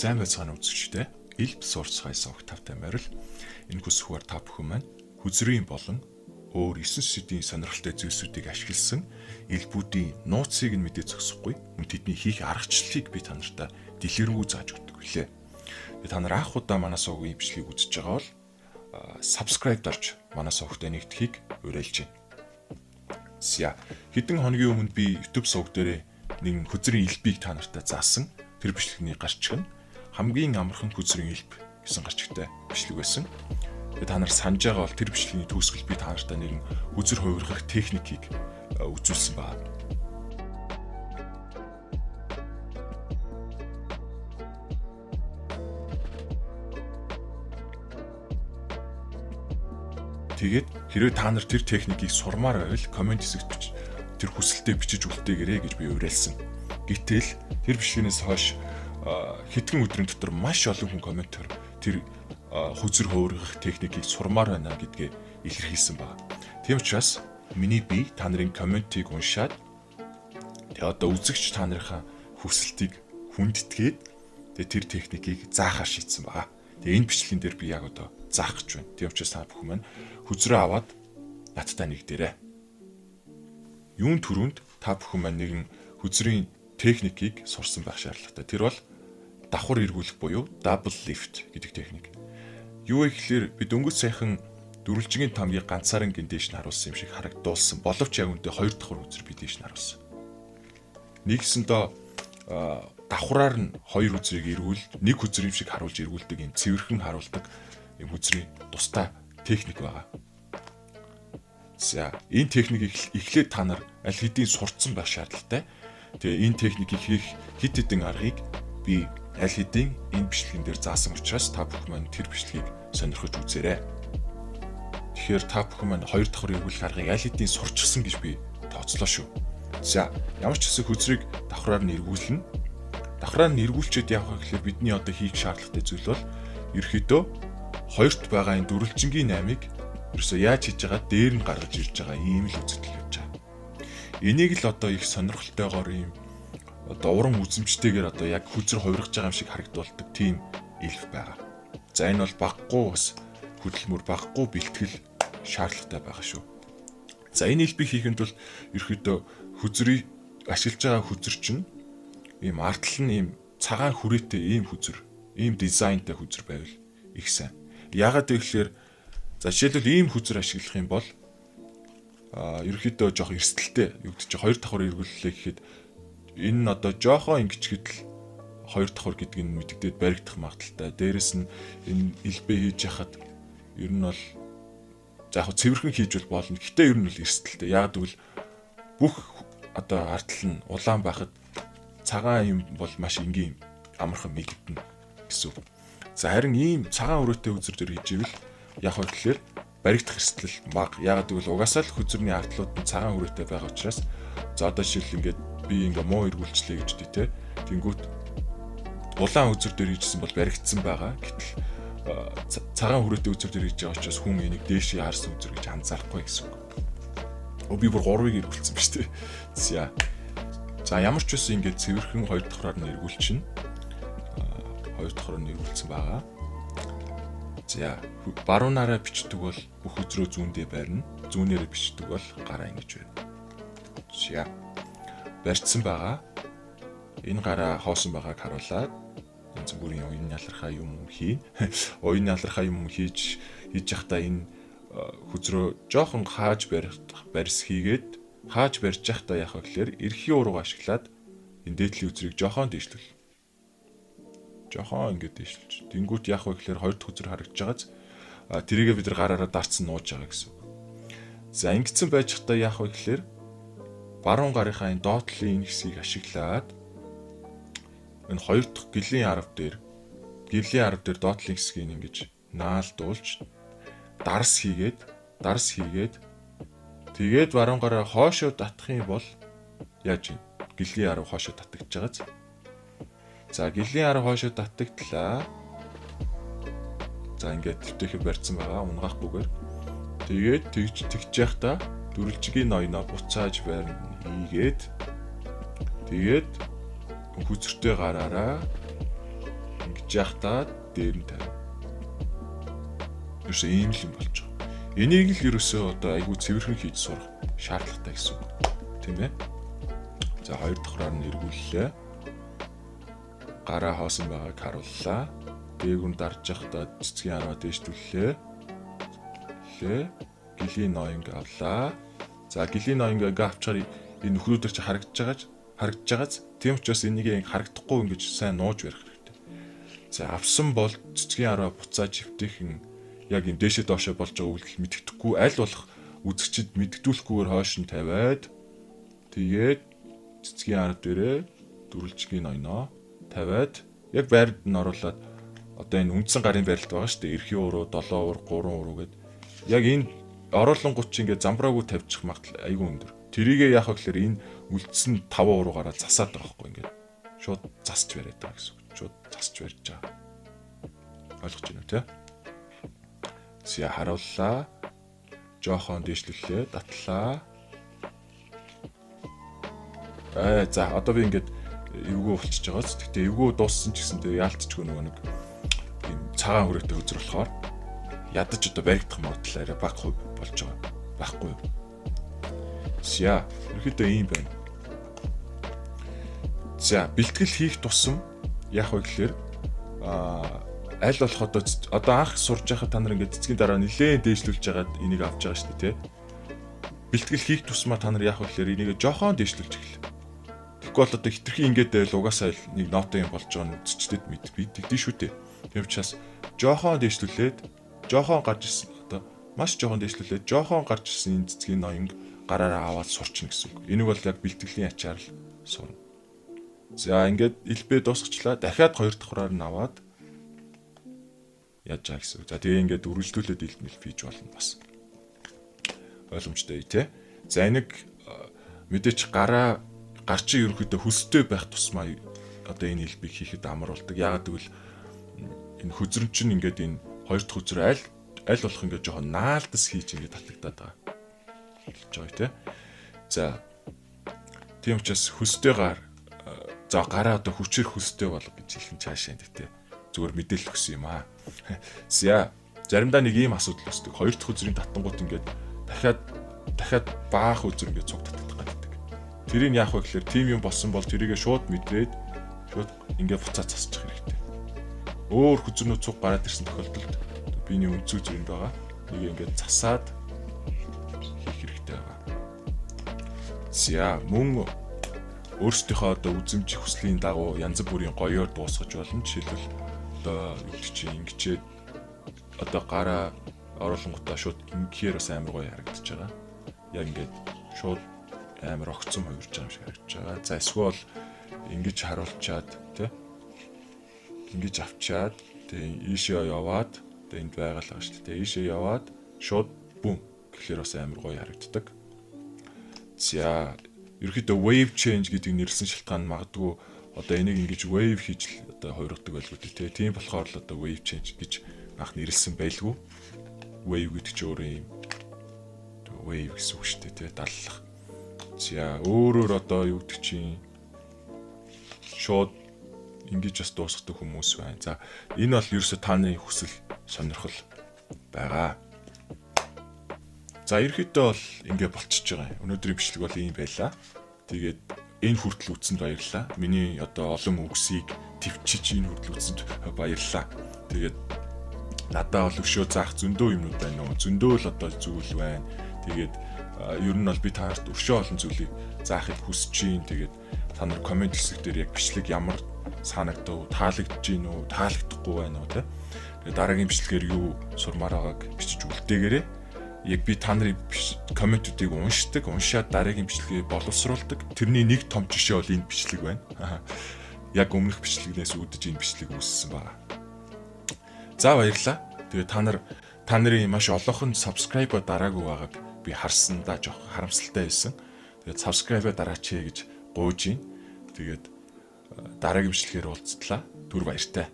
Сайн байцгаана үзэгчдээ. Илб сурцгай согт тавтай морил. Энэ хүсвээр та бүхэн маань хүзрийн болон өөр 9 сэдвийн сонирхолтой зүйлсүүдийг ашигласан элбүүдийн нууцыг нь мэдээ зогсохгүй мөн тэдний хийх аргачлалыг би та нартай дэлгэрэнгүй зааж өгдөг билээ. Та нар анх удаа манай сувгийн бичлэгийг үзэж байгаа бол subscribe дарж манай сувгтай нэгдэхийг уриалж байна. Хэдэн хоногийн өмнө би YouTube сувг дээр нэгэн хүзрийн элбийг та нартай заасан. Тэр бичлэгний гарчиг нь хамгийн амархан хүзрийн элб гэсэн гарчигтай бичлэг байсан. Та нар санаж байгаа бол тэр бичлэгийн төгсгөл би та нартай нэгэн хүзэр хувиргах техникийг үзүүлсэн байна. Тэгээд хэрвээ та нар тэр техникийг сурмаар байвал комент хэсэгт тэр хүсэлтээ бичиж үлдээгээрэй гэж би уриалсан. Гэтэл тэр бичлэгнээс хойш хэдхэн өдрийн дотор маш олон хүн комментээр тэр хүзэр хувиргах техникийг сурмаар байна гэдгээ илэрхийлсэн байна. Тийм учраас миний бие та нарын комментиг уншаад одоо үзэгч та нарынхаа хүсэлтийг хүндэтгээд тэр техникийг заахаар шийдсэн байна. Тэгээ энэ бичлэгэн дээр би яг одоо заах гэж байна. Тийм учраас та бүхэн маань хүзрээ аваад надтай нэгдээрэй. Юун түрүүнд та бүхэн маань нэгэн хүзрийн техникийг сурсан байх шаардлагатай. Тэр бол давхар эргүүлэх буюу double lift гэдэг техник. Юу вэ гэхээр бид өнгөц сайхан дөрвөлжигийн тамгийг ганцаараа дээш нь харуулсан юм шиг харагдуулсан. Боловч яг үүндээ хоёр давхар хүзэр би дээш нь харуулсан. Нэгсэндээ давхраар нь хоёр хүзрийг эргүүл, нэг хүзэр юм шиг харуулж эргүүлдэг юм цэвэрхэн харуулдаг юм хүзрийн тустай техник байгаа. Энэ техникийг эхлээд та нар аль хэдийн сурцсан байх шаардлагатай. Тэгээ энэ техникийг хийх хэд хэдэн аргыг би аль хэдийн энэ бичлэгэн дээр заасан учраас та бүхэн маань тэр бичлэгийг сонирхож үзээрэй. Тэгэхээр та бүхэн маань хоёр давхар эргүүлэх аргыг аль хэдийн сурчсан гэж би тооцлоо шүү. Ямар ч хэсэг хүзрийг давхраар нь эргүүлнэ. Давхраар нь эргүүлчихэд явах гэхээр бидний одоо хийх шаардлагатай зүйл бол ерөөхдөө хоёрт байгаа энэ дөрвөлжингийн 8-ыг ерөөсөө яаж хийж байгаа дээр нь гаргаж ирж байгаа ийм л үзэгдэл явж байгаа. Энийг л одоо их сонирхолтойгоор ийм одоо уран үзэмжтэйгээр одоо яг хүзэр хувиргаж байгаа юм шиг харагдуулдаг тийм элб байгаа. Энэ бол баггүй бас хөдөлмөр баггүй бэлтгэл шаардлагатай байгаа шүү. Энэ элбийг хийхэд бол ерөөхдөө хүзрийг ашиглаж байгаа хүзэр чинь ийм ардтал нь ийм цагаан хүрээтэй ийм хүзэр, ийм дизайнтай хүзэр байвал их сайн. Яагаад гэвэл жишээлбэл ийм хүзэр ашиглах юм бол ерөөхдөө жоох эрсдэлтэй юу гэдэг чинь хоёр давхар эргүүллээ гэхэд энэ нь одоо жоохоо ингэчгэд л хоёр давхар гэдэг нь мэддэгдээд баригдах магадaltaй. Дээрэс нь энэ элбээ хийж яхад ер нь бол яг цэвэрхэн хийж бол болно. Гэтэ ер нь бол эрсдэлтэй. Яг тэгвэл бүх одоо ардтал нь улаан байхад цагаан юм бол маш энгийн амархан мэдэгдэнэ гэсэн. Харин ийм цагаан өрөөтэй хүзэр дээр хийж ивэл яг хөө тэгэхээр баригдах эрсдэл бага. Яг тэгвэл угаасаа л хүзрийн ардлууд нь цагаан өрөөтэй байгаа учраас одоо жишээл ингээд би ингээ муу эргүүлчлээ гэж дээ. Тэнгүүт улаан үзэр дээр хийжсэн бол баригдсан байгаа. Гэтэл цагаан хүрээтэй үзэр дээр хийж байгаа учраас хүн энийг дээшээ харсан үзэр гэж анзаарахгүй гэсэн үг. Би бүр 3-ыг эргүүлсэн биз дээ. Ямар ч үсэн ингээ цэвэрхэн хоёр давхраар нь эргүүлчихнэ. Хоёр давхраар нь эргүүлсэн байгаа. Баруунаараа бичдэг бол бүх үзрөө зүүндээ барина. Зүүнээрээ бичдэг бол гараа ингэж байна. Барьцсан байгаа. Энэ гараа хоосон байгааг харуулад янз бүрийн уян ялархаа юм хийн. Уян ялархаа юм хийж явахдаа энэ хүзрөө жоохон хааж барьс хийгээд хааж барьж явахдаа яах вэ гэхээр эрхийн урууг ашиглаад энэ дээдлийн үзрийг жоохон дээшлүүл. Жоохон ингэж дээшлж. Тэнгүүт яах вэ гэхээр хоёр дахь хүзэр харагдж байгааз тэрийгээ бид нар гараараа дарцсан нууж байгаа гэсэн үг. Ингэсэн байж явахдаа яах вэ гэхээр баруун гарынхаа энэ доотлын энэ хэсгийг ашиглаад энэ хоёр дахь гэрлийн арав дээр доотлын хэсгийг ингэж наалдуулж дарс хийгээд тэгээд баруун гараа хоошоо татах юм бол яаж юм? Гэрлийн арав хоошоо татагдж байгааз. Гэрлийн арав хоошоо татагдлаа. Ингээд төвтэйхэ барьсан байгаа унгаахгүйгээр. Тэгээд тэгж явахдаа дөрвөлжигийн ноёноо буцааж барьна хийгээд тэгээд хүзэртэй гараараа Ингэж яах та дээр нь тавь. Юусе ийм л юм болж байгаа. Энийг л ерөөсөө одоо айгүй цэвэрхэн хийж сурах шаардлагатай гэсэн үг. Тийм ээ. За хоёр давхраар нь эргүүллээ. Гараа хоосон байгааг харууллаа. Дээгүр дарж явахдаа цэцгийн араа дээшлүүллээ. Гэлийн ноёнг авлаа. За гэлийн ноёнг авчаар энэ нөхрүүдэр чи харагдаж байгааз тийм учраас энийг харагдахгүй ингэж сайн нууж барих хэрэгтэй. За авсан бол цэцгийн араа буцааж хөвтөхийн яг энэ дээшээ доошоо болж байгаа үйлдэл мэддэхгүй аль болох үзэгчд мэддүүлэхгүйгээр хойш нь тавиад тэгээд цэцгийн ар дээрээ дөрвөлжгийн ноёноо тавиад яг байранд нь оруулаад одоо энэ үндсэн гарын байралд байгаа шүү дээ. Эрхийн уруу, 7 уруу, 3 уруу гэд яг энэ оруулангууд чи ингээд замбраагүй тавьчих магадлал айгүй өндөр. Тэрийгээ яах вэ гэхээр энэ үлдсэн 5 уруугаараа засаад байгаа байхгүй ингээд шууд засч бариад байгаа гэсэн үг. Шууд засч барьж байгаа. Ойлгож байна уу те? Зя харууллаа. Жохон дээшлүүлээ, татлаа. За одоо би ингээд эвгүй болчихж байгааз. Гэтэ эвгүй дууссан ч гэсэн тэгээ яалтчгүй нөгөө нэг юм цагаан хүрээтэй үзэр болохоор ядаж одоо баригдах магадлал арай бага хувь болж байгаа. Баггүй юу? Зя ерөөдөө ийм байна. За бэлтгэл хийх тусам яах вэ гэхээр аль болох одоо анх сурж байхад та нар ингээд цэцгийн дараа нэлээд дээшлүүлж байгаад энийг авч байгаа шүү дээ тий. Бэлтгэл хийх тусмаа та нар яах вэ гэхээр энийг жоохон дээшлүүлж эхэлнэ. Тэгэхгүй бол одоо хитрхи ингээд байл угаасаа нэг нотой юм болж байгаа нь үзчихэд би тэгдэж шүү дээ. Тийм учраас жоохон дээшлүүлээд жоохон гарч ирсэн одоо маш жоохон дээшлүүлээд жоохон гарч ирсэн энэ цэцгийн ноёнг гараараа аваад сурчна гэсэн үг. Энийг бол яг бэлтгэлийн ачаар л сурна. За ингээд илбээ дуусгачлаа. Дахиад 2 давхраар нь аваад яаж байгаа гэсэн үг. За тэгээ ингээд үргэлжлүүлээд илбэл хийж болно бас. Ойлгомжтой тий. За энийг мэдээч гараа гарчин ерөнхийдөө хөстэй байх тусмаа одоо энэ илбийг хийхэд амар болдог. Яагаад гэвэл энэ хөзрөн чинь ингээд энэ хоёр дахь хөзрөө аль болох ингээд жоохон наалдас хийж ингээд татагдаад байгаа. Хэлж байгаа тий. За тийм учраас хөстөйгаар за гараа одоо хүчээр хөстэй болго гэж хэлэн цаашаа тий. Зүгээр мэдээлэл өгсөн юм аа. За заримдаа нэг ийм асуудал үүсдэг. Хоёр дахь хөзрийн татангууд ингээд дахиад баах хөзөр ингээд цуг татдаг гаддаг. Тэрийг яах вэ гэхээр тим юм болсон бол тэрийгээ шууд мэдрээд шууд ингээд буцаа засчих хэрэгтэй. Өөр хөзөрнөө цуг гараад ирсэн тохиолдолд биений өнцөг зүрэнд байгаа. Нэг ингээд засаад хийх хэрэгтэй байгаа. За мөн өөрсдийнхөө одоо үзэмж хүслийн дагуу янз бүрийн гоёор дуусгаж болно. Жишээлбэл одоо юу гэдэг чинь ингэчээд одоо гараа оруулангуудаа шууд ингэхээр бас амар гоё харагдаж байгаа. Яг ингээд шууд амар огцом хувирж байгаа юм шиг харагдаж байгаа. За эсвэл ингэж харуулчаад тий ингэж авчаад тий ийшээ яваад тий энд байгаа л байгаа шүү дээ. Ийшээ яваад шууд бүм гэхээр бас амар гоё харагддаг. За ерөөхдөө wave change гэдэг нэрсэн шалтгаан магадгүй одоо энийг ингэж wave хийж одоо хувиргадаг байлгүй тий. Тийм болохоор л одоо wave change гэж анх нэрлсэн байлгүй. Wave гэдэг чинь өөрөө юм wave гэсэн үг шүү дээ тий. Даллах. За өөрөөр одоо юу гэдэг чинь шууд ингэж бас дуусгадаг хүмүүс байна. За энэ бол ерөөсө таны хүсэл сонирхол байгаа. За ерөөхдөө бол ингэ болчихж байгаа юм. Өнөөдрийн бичлэг бол ийм байлаа. Тэгээд энэ хүртэл үзсэнд баярлалаа. Миний одоо олон үгсийг твчиж энэ хүртэл үзсэнд баярлалаа. Тэгээд надаа бол өшөө заах зөндөө юмнууд байна уу? Зөндөө л одоо зүйл байна. Тэгээд ер нь бол би таарт өшөө олон зүйлийг заахыг хүсэж байна. Тэгээд та нар комент хэсэг дээр яг бичлэг ямар санагдав, таалагдж гин үү, таалагдахгүй байна уу те. Тэгээд дараагийн бичлэгээр юу сурмаар байгааг бичиж үлдээгээрэй. Яг би та нарын комментүүдийг уншаад дараагийн бичлэгээ боловсруулдаг. Тэрний нэг том жишээ бол энэ бичлэг байна. Яг өмнөх бичлэгнээс үүдэж энэ бичлэг үүссэн байна. За баярлалаа. Тэгээ та нарын маш олонхон subscribe дараагүй байгааг би харсандаа жоох харамсалтай байсан. Тэгээд subscribe дараач гэж гуйж байна. Тэгээд дараагийн бичлэгээр уулзтлаа. Түр баяртай.